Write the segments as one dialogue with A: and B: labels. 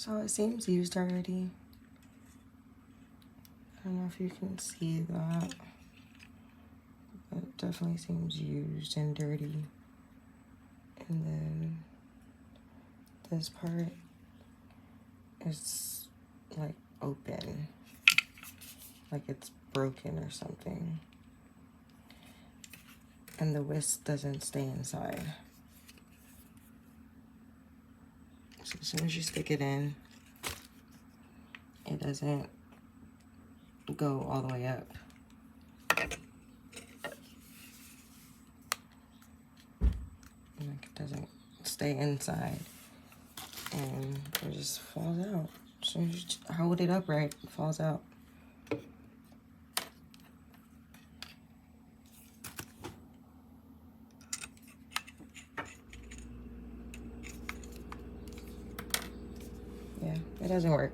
A: So it seems used already. I don't know if you can see that. But it definitely seems used and dirty. And then this part is like open. Like it's broken or something. And the whisk doesn't stay inside. So as soon as you stick it in, it doesn't go all the way up. Like it doesn't stay inside. And it just falls out. As soon as you hold it upright, it falls out. Yeah, it doesn't work.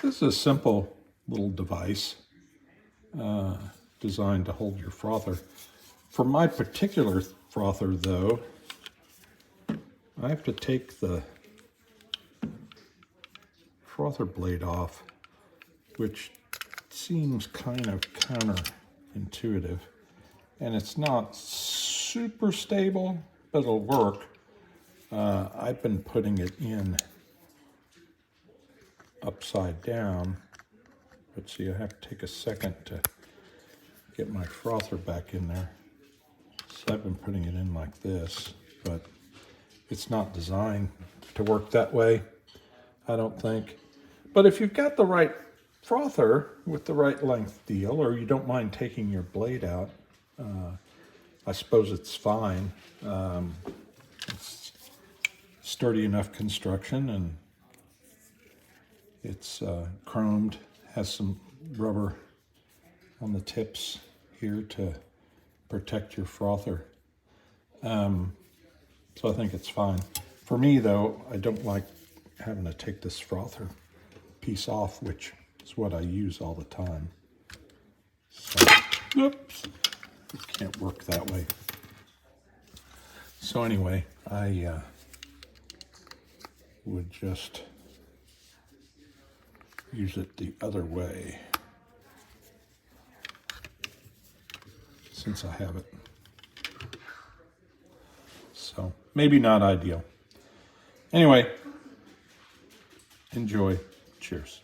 B: This is a simple little device designed to hold your frother. For my particular frother though, I have to take the frother blade off, which seems kind of counterintuitive. And it's not super stable, but it'll work. I've been putting it in upside down. But see, I have to take a second to get my frother back in there. So I've been putting it in like this, but it's not designed to work that way, I don't think. But if you've got the right frother with the right length deal, or you don't mind taking your blade out, I suppose it's fine. It's sturdy enough construction, and it's chromed, has some rubber on the tips here to protect your frother. So I think it's fine. For me though, I don't like having to take this frother piece off, which is what I use all the time. So, oops, it can't work that way. So anyway, I would just use it the other way, since I have it. So maybe not ideal. Anyway, enjoy. Cheers.